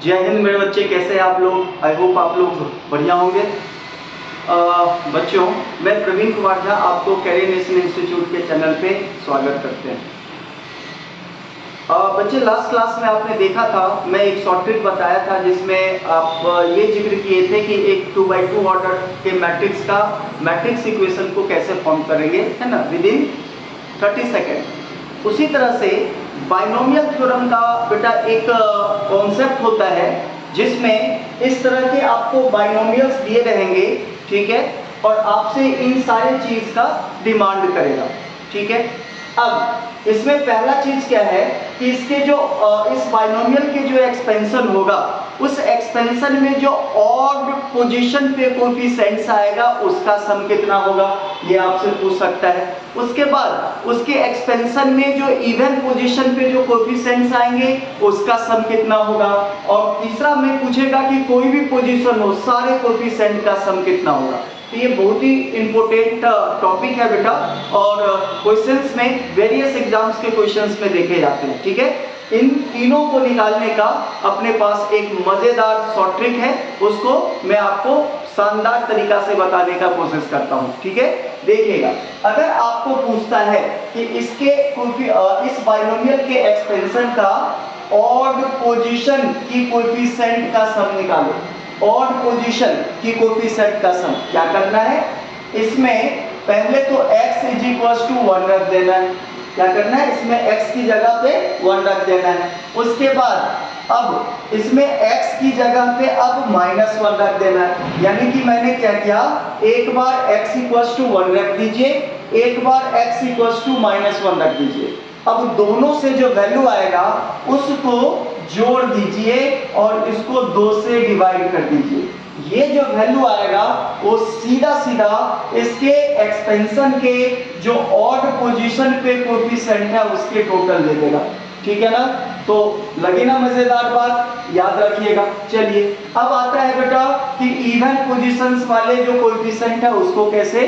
जय हिंद मेरे बच्चे, कैसे हैं आप लोग? आई होप आप लोग बढ़िया होंगे। बच्चों, मैं प्रवीण कुमार झा आपको कैरियर नेशन इंस्टीट्यूट के चैनल पे स्वागत करते हैं। बच्चे, लास्ट क्लास में आपने देखा था, मैं एक शॉर्ट ट्रिक बताया था जिसमें आप ये जिक्र किए थे कि एक 2x2 ऑर्डर के मैट्रिक्स इक्वेशन को कैसे फॉर्म करेंगे, है ना, विद इन 30 सेकेंड। उसी तरह से बाइनोमियल थ्योरम का बेटा एक कॉन्सेप्ट होता है जिसमें इस तरह के आपको बाइनोमियल्स दिए रहेंगे, ठीक है, और आपसे इन सारे चीज का डिमांड करेगा, ठीक है। अब इसमें पहला चीज क्या है कि इसके जो इस बाइनोमियल के जो एक्सपेंशन होगा, उस एक्सपेंशन में जो ऑड पोजीशन पे कोएफिशिएंट्स आएगा उसका सम कितना होगा, ये आपसे पूछ सकता है। उसके बाद उसके एक्सपेंशन में जो इवन पोजीशन पे जो कोएफिशिएंट्स आएंगे उसका सम कितना होगा, और तीसरा में पूछेगा कि कोई भी पोजीशन हो, सारे कोएफिशिएंट का सम कितना होगा। तो ये बहुत ही इंपॉर्टेंट टॉपिक है बेटा, और क्वेश्चंस में वेरियस एग्जाम्स के क्वेश्चंस में देखे जाते हैं, ठीक है। इन तीनों को निकालने का अपने पास एक मजेदार शॉर्ट ट्रिक है, उसको मैं आपको शानदार तरीका से बताने का कोशिश करता हूं, ठीक है। देखिएगा, अगर आपको पूछता है कि इसके इस बाइनोमियल के एक्सपेंशन का ऑड पोजीशन की कोएफिशिएंट का सम निकालो, ऑड पोजीशन की कोएफिशिएंट का सम, क्या करना है, इसमें पहले तो x = 1 रख देना है। क्या करना है, इसमें x की जगह पे 1 रख देना है। उसके बाद अब इसमें x की जगह पे अब -1 रख देना है। यानी कि मैंने क्या किया, एक बार x = 1 रख दीजिए, एक बार x = -1 रख दीजिए। अब दोनों से जो वैल्यू आएगा उसको जोड़ दीजिए और इसको 2 से डिवाइड कर दीजिए। ये जो वैल्यू आएगा वो सीधा सीधा इसके एक्सपेंशन के जो ऑड पोजीशन पे कोएफिशिएंट है उसके टोटल दे देगा, ठीक है ना। तो लगी ना मजेदार बात, याद रखिएगा। चलिए, अब आता है बेटा कि इवन पोजीशंस वाले जो कोएफिशिएंट है उसको कैसे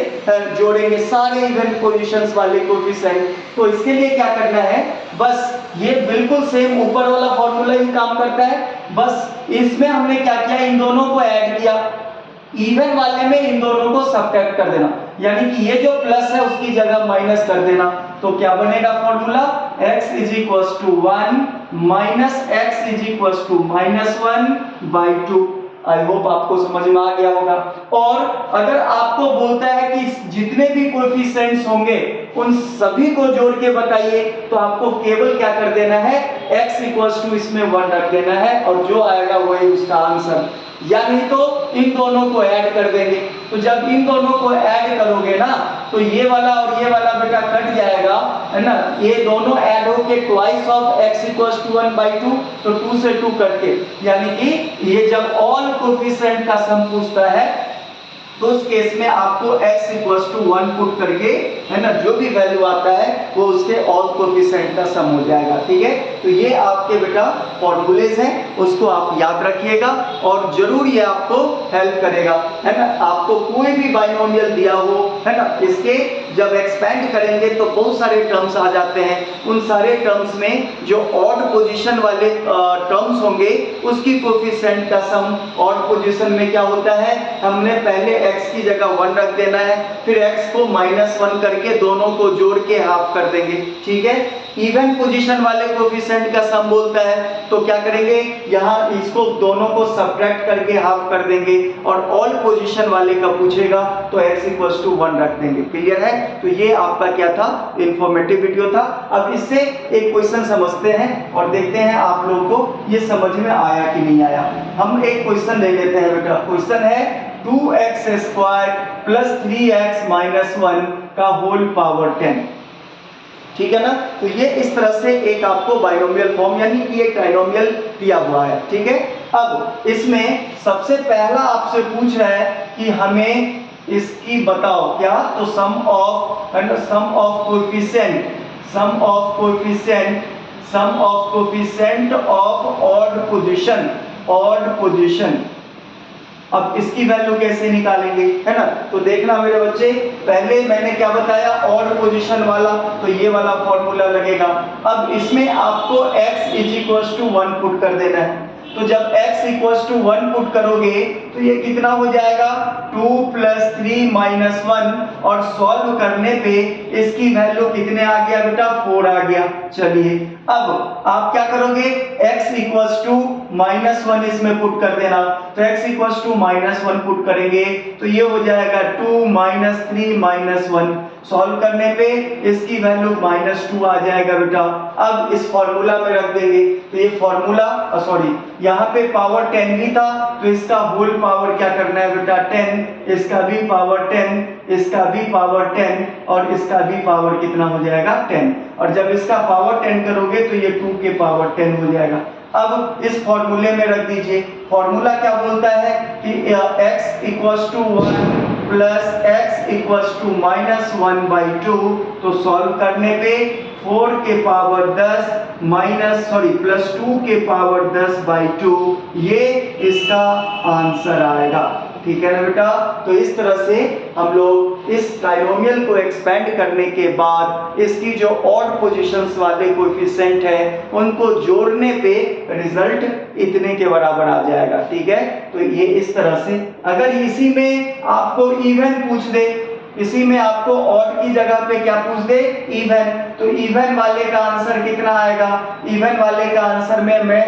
जोड़ेंगे, सारे इवन पोजीशंस वाले कोएफिशिएंट। तो इसके लिए क्या करना है, बस ये बिल्कुल सेम ऊपर वाला फॉर्मूला ही काम करता है। बस इसमें हमने क्या किया, इन दोनों को ऐड किया, इवन वाले में इन दोनों को सब्ट्रैक्ट कर देना, यानी कि ये जो प्लस है उसकी जगह माइनस कर देना। तो क्या बनेगा formula, x = 1 x = -1/2। I hope आपको समझ में आ गया होगा। और अगर आपको बोलता है कि जितने भी कोएफिशिएंट्स होंगे उन सभी को जोड़ के बताइए, तो आपको केवल क्या कर देना है, x = इसमें 1 रख देना है और जो आएगा वही उसका आंसर, या नहीं तो इन दोनों को ऐड कर देंगे। तो जब इन दोनों को ऐड करोगे ना तो ये वाला और ये वाला बेटा कट जाएगा, है ना। ये दोनों ऐड होके ट्वाइस ऑफ x = 1/2, तो 2 से 2 करके, यानी कि ये जब ऑल कोएफिशिएंट का सम पूछता है तो उस केस में आपको x = 1 पुट करके, है ना, जो भी वैल्यू आता है वो उसके ऑल कोएफिशिएंट का सम हो जाएगा, ठीक है। तो ये आपके बेटा फॉर्मूलेज हैं, उसको आप याद रखिएगा और जरूर ये आपको हेल्प करेगा, है ना। आपको कोई भी बाइनोमियल दिया हो, है ना, इसके जब एक्सपेंड करेंगे तो बहुत सारे टर्म्स आ जाते हैं। उन सारे टर्म्स में जो ऑड पोजीशन वाले टर्म्स होंगे उसकी कोएफिशिएंट का सम, ऑड पोजीशन में क्या होता है, हमने पहले x की जगह 1 रख देना है, फिर x को -1 करके दोनों को जोड़ के हाफ कर देंगे, ठीक है। इवन पोजीशन वाले कोएफिशिएंट का सम बोलता है तो क्या करेंगे, यहाँ इसको दोनों को सब्ट्रैक्ट करके हाफ कर देंगे, और ऑल पोजीशन वाले का पूछेगा तो x = 1 रख देंगे। क्लियर है? तो ये आपका क्या था, इंफॉर्मेटिव वीडियो था। अब इससे एक क्वेश्चन समझते हैं और देखते हैं आप लोगों को ये समझ में आया कि नहीं आया। हम एक क्वेश्चन ले लेते हैं बेटा। क्वेश्चन है 2x² + 3x - 1 का होल पावर 10, ठीक है ना। तो ये इस तरह से एक आपको बाइनोमियल फॉर्म यानी कि एक ट्राइनोमियल दिया हुआ है, ठीक है। अब इसमें सबसे पहला आपसे पूछ रहा है कि हमें इसकी बताओ क्या, तो sum of coefficient of odd position. अब इसकी वैल्यू कैसे निकालेंगे, है ना। तो देखना मेरे बच्चे, पहले मैंने क्या बताया, ऑड पोजीशन वाला, तो ये वाला फॉर्मूला लगेगा। अब इसमें आपको x = 1 पुट कर देना है। तो जब x इक्वल्स टू 1 पुट करोगे तो ये कितना हो जाएगा 2 + 3 - 1 और सॉल्व करने पे इसकी वैल्यू कितने आ गया बेटा 4 आ गया। चलिए अब आप क्या करोगे x इक्वल्स टू -1 इसमें पुट कर देना, तो x इक्वल्स टू -1 पुट करेंगे तो ये हो जाएगा 2 - 3 - 1 सॉल्व करने पे इसकी वैल्यू -2 आ जाएगा बेटा। अब इस फॉर्मूला में रख देंगे तो ये फॉर्मूला सॉरी यहाँ पे पावर 10 भी था तो इसका होल पावर क्या करना है बेटा 10, इसका भी पावर 10, इसका भी पावर 10 और इसका भी पावर कितना हो जाएगा 10, और जब इसका पावर 10 करोगे तो ये 2 के पावर 10 हो जाएगा। अब इस फॉर्मूले में रख दीजिए, फॉर्मूला क्या बोलता है कि x equals to 1 plus x equals to -1/2, तो सॉल्व करने पे 4 के पावर 10 प्लस 2 के पावर 10/2 ये इसका आंसर आएगा। ठीक है ना बेटा। तो इस तरह से हम लोग इस ट्राइनोमियल को एक्सपेंड करने के बाद इसकी जो ऑड पोजीशंस वाले कोएफिशिएंट है उनको जोड़ने पे रिजल्ट इतने के बराबर आ जाएगा। ठीक है, तो ये इस तरह से अगर इसी में आपको इवन पूछ दे, इसी में आपको ऑड की जगह पे क्या पूछ दे इवन, तो इवन वाले का आंसर कितना आएगा, इवन वाले का आंसर में मैं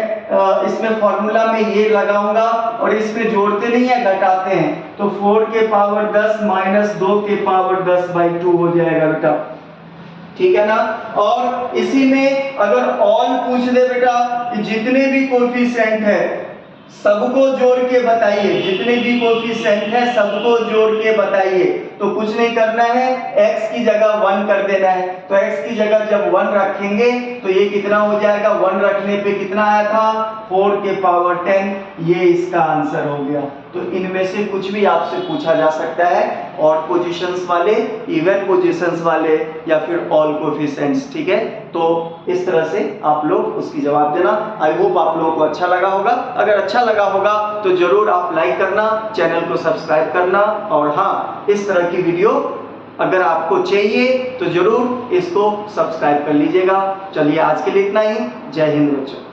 इसमें फॉर्मूला में ये लगाऊंगा और इसमें जोड़ते नहीं है घटाते हैं, तो 4 के पावर 10 - 2 के पावर 10/2 हो जाएगा बेटा। ठीक है ना। और इसी में अगर ऑल पूछ दे बेटा कि जितने भी कोएफिशिएंट है सबको जोड़ के बताइए, जितने भी कोएफिशिएंट है सबको जोड़ के बताइए, तो कुछ नहीं करना है x की जगह 1 कर देना है, तो x की जगह जब 1 रखेंगे तो ये कितना हो जाएगा 1 रखने पे कितना आया था 4 के पावर 10, ये इसका आंसर हो गया। तो इनमें से कुछ भी आपसे पूछा जा सकता है, ऑड पोजीशंस वाले, इवन पोजीशंस वाले या फिर ऑल कोएफिशिएंट्स। ठीक है, तो इस तरह से आप लोग उसकी जवाब देना। आई होप आप लोगों को अच्छा लगा होगा, अगर अच्छा लगा होगा तो जरूर आप लाइक करना, चैनल को सब्सक्राइब करना, और हाँ इस तरह की वीडियो अगर आपको चाहिए तो जरूर इसको सब्सक्राइब कर लीजिएगा। चलिए आज के लिए इतना ही, जय हिंद बच्चों।